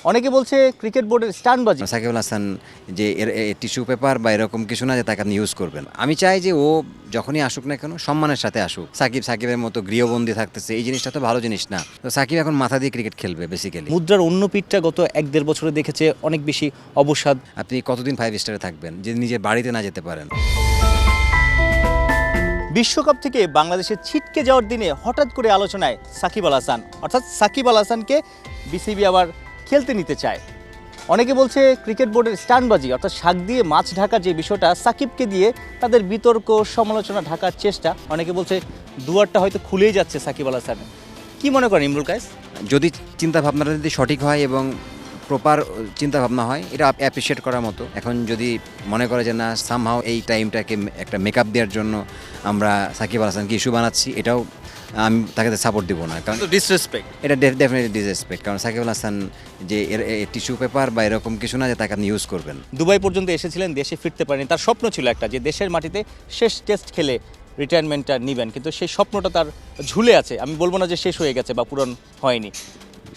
অনেকে বলছে ক্রিকেট বোর্ডের স্টান্টবাজি। সাকিব আল হাসান যে টিস্যু পেপার বা এরকম কিছু না যে তাকে আপনি ইউজ করবেন। আমি চাই যে ও যখনই আসুক না কেন সম্মানের সাথে আসুক। সাকিবের মতো গৃহবন্দী থাকতেছে, এই জিনিসটা তো ভালো জিনিস না। তো সাকিব এখন মাথা দিয়ে ক্রিকেট খেলবে বেসিক্যালি। মুদ্রার অন্য পিঠটা গত 1-1.5 বছরে দেখেছে অনেক বেশি অবসাদ। আপনি কতদিন 5 স্টারে থাকবেন যে নিজের বাড়িতে না যেতে পারেন? বিশ্বকাপ থেকে বাংলাদেশে ছিটকে যাওয়ার দিনে হঠাৎ করে আলোচনায় সাকিব আল হাসান, অর্থাৎ সাকিব আল হাসানকে বিসিবি আবার খেলতে নিতে চায়। অনেকে বলছে ক্রিকেট বোর্ডের স্টান্টবাজি, অর্থাৎ শাক দিয়ে মাছ ঢাকার যে বিষয়টা, সাকিবকে দিয়ে তাদের বিতর্ক সমালোচনা ঢাকার চেষ্টা। অনেকে বলছে দুয়ারটা হয়তো খুলেই যাচ্ছে সাকিব আল হাসানের। কি মনে করেন ইমরুল কায়েস? যদি চিন্তা ভাবনাটা যদি সঠিক হয় এবং প্রপার চিন্তা ভাবনা হয়, এটা অ্যাপ্রিসিয়েট করার মতো। এখন যদি মনে করে যে না সামহাও এই টাইমটাকে একটা মেকআপ দেওয়ার জন্য আমরা সাকিব আল হাসানকে ইস্যু বানাচ্ছি, এটাও আমি তাকে সাপোর্ট দিব না, কারণ ডিসরেসপেক্ট। এটা ডেফিনেটলি ডিসরেসপেক্ট। কারণ সাকিব আল হাসান যে টিস্যু পেপার বা এরকম কিছু না যে তাকে আপনি ইউজ করবেন। দুবাই পর্যন্ত এসেছিলেন, দেশে ফিরতে পারেনি। তার স্বপ্ন ছিল একটা, যে দেশের মাটিতে শেষ টেস্ট খেলে রিটায়ারমেন্টটা নেবেন, কিন্তু সেই স্বপ্নটা তার ঝুলে আছে। আমি বলবো না যে শেষ হয়ে গেছে বা পূরণ হয়নি।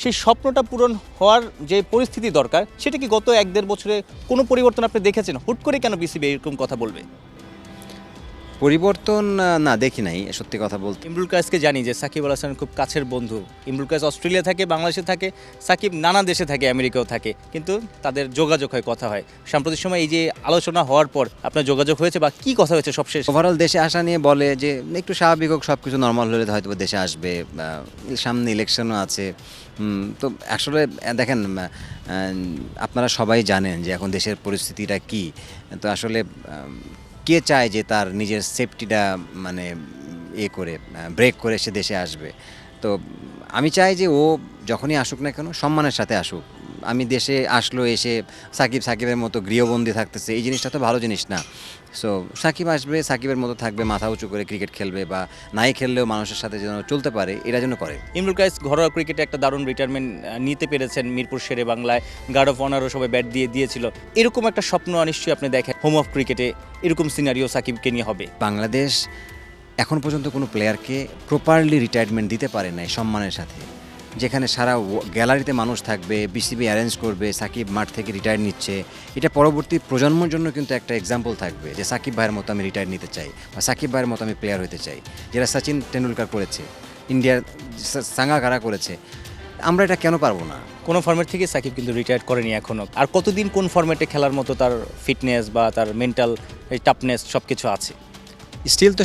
সেই স্বপ্নটা পূরণ হওয়ার যে পরিস্থিতি দরকার, সেটা কি গত 1-1.5 বছরে কোনো পরিবর্তন আপনি দেখেছেন? হুট করে কেন বিসিবি এরকম কথা বলবে? পরিবর্তন না দেখি নাই, সত্যি কথা বলতে। ইমরুল কায়েসকে জানি যে সাকিব আল হাসান খুব কাছের বন্ধু। ইমরুল কায়েস অস্ট্রেলিয়া থাকে, বাংলাদেশে থাকে, সাকিব নানা দেশে থাকে, আমেরিকাও থাকে, কিন্তু তাদের যোগাযোগ হয়, কথা হয়। সাম্প্রতিক সময় এই যে আলোচনা হওয়ার পর আপনার যোগাযোগ হয়েছে বা কি কথা হয়েছে সবশেষ? ওভারঅল দেশে আসা নিয়ে বলে যে একটু স্বাভাবিক হোক, সব কিছু নর্মাল হলে হয়তো দেশে আসবে, সামনে ইলেকশনও আছে। তো আসলে দেখেন, আপনারা সবাই জানেন যে এখন দেশের পরিস্থিতিটা কি। তো আসলে কে চায় যে তার নিজের সেফটিটা মানে করে ব্রেক করে সে দেশে আসবে? তো আমি চাই যে ও যখনই আসুক না কেন সম্মানের সাথে আসুক। আমি দেশে আসলো, এসে সাকিবের মতো গৃহবন্দী থাকতেছে, এই জিনিসটা তো ভালো জিনিস না। সো সাকিব আসবে, সাকিবের মতো থাকবে, মাথা উঁচু করে ক্রিকেট খেলবে, বা নাই খেললেও মানুষের সাথে যেন চলতে পারে, এটা যেন করে। ইমরুল কায়েস ঘরোয়া ক্রিকেটে একটা দারুণ রিটায়ারমেন্ট নিতে পেরেছেন। মিরপুর শেরে বাংলায় গার্ড অফ অনারও সবাই ব্যাট দিয়েছিল। এরকম একটা স্বপ্ন নিশ্চয়ই আপনি দেখেন হোম অফ ক্রিকেটে এরকম সিনারিও সাকিবকে নিয়ে হবে। বাংলাদেশ এখন পর্যন্ত কোনো প্লেয়ারকে প্রপারলি রিটায়ারমেন্ট দিতে পারে নাই সম্মানের সাথে, যেখানে সারা গ্যালারিতে মানুষ থাকবে, বিসিবি অ্যারেঞ্জ করবে, সাকিব মাঠ থেকে রিটায়ার নিচ্ছে। এটা পরবর্তী প্রজন্মের জন্য কিন্তু একটা এক্সাম্পল থাকবে যে সাকিব ভাইয়ের মতো আমি রিটায়ার নিতে চাই, বা সাকিব ভাইয়ের মতো আমি প্লেয়ার হতে চাই, যেটা সচিন টেন্ডুলকার করেছে, ইন্ডিয়ার সাঙ্গাকারা করেছে। আমরা এটা কেন পারবো না? কোনো ফর্মেট থেকে সাকিব কিন্তু রিটায়ার করেনি এখনও। আর কতদিন কোন ফর্মেটে খেলার মতো তার ফিটনেস বা তার মেন্টাল টাফনেস সব কিছু আছে। স্টিল তো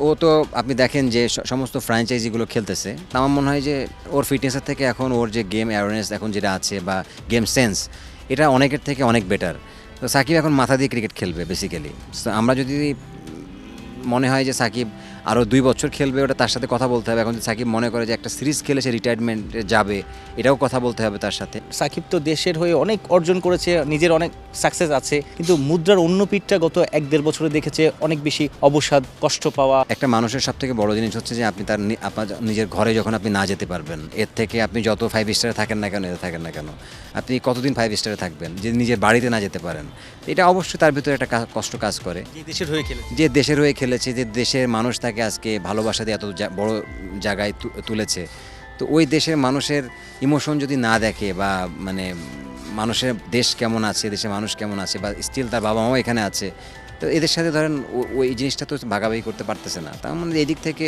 ও তো আপনি দেখেন যে সমস্ত ফ্র্যাঞ্চাইজিগুলো খেলতেছে। আমার মনে হয় যে ওর ফিটনেসের থেকে এখন ওর যে গেম অ্যাওয়ারনেস এখন যেটা আছে, বা গেম সেন্স, এটা অনেকের থেকে অনেক বেটার। তো সাকিব এখন মাথা দিয়ে ক্রিকেট খেলবে বেসিক্যালি। আমরা যদি মনে হয় যে সাকিব আরও 2 বছর খেলবে, ওটা তার সাথে কথা বলতে হবে। এখন যদি সাকিব মনে করে যে একটা সিরিজ খেলে সে রিটায়ারমেন্টে যাবে, এটাও কথা বলতে হবে তার সাথে। সাকিব তো দেশের হয়ে অনেক অর্জন করেছে, নিজের অনেক সাকসেস আছে, কিন্তু মুদ্রার অন্য পিঠটা গত 1-1.5 বছরে দেখেছে অনেক বেশি অবসাদ, কষ্ট পাওয়া। একটা মানুষের সব থেকে বড় জিনিস হচ্ছে যে আপনি আপনার নিজের ঘরে যখন আপনি না যেতে পারবেন, এর থেকে আপনি যত 5 স্টারে থাকেন না কেন, থাকেন না কেন, আপনি কতদিন 5 স্টারে থাকবেন যে নিজের বাড়িতে না যেতে পারেন? এটা অবশ্যই তার ভিতরে একটা কষ্ট কাজ করে। যে দেশের হয়ে খেলে, যে দেশের হয়ে খেলেছে, যে দেশের মানুষ তাকে আজকে ভালোবাসা দিয়ে এত বড় জায়গায় তুলেছে। তো ওই দেশের মানুষের ইমোশন যদি না দেখে, বা মানে মানুষের দেশ কেমন আছে, দেশের মানুষ কেমন আছে, বা স্টিল তার বাবা মাও এখানে আছে, তো এদের সাথে ধরেন ওই জিনিসটা তো ভাগাভাগি করতে পারতেছে না। তার মানে এই দিক থেকে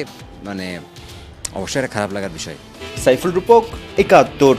মানে অবশ্যই একটা খারাপ লাগার বিষয়। সাইফুল রূপক, ৭১।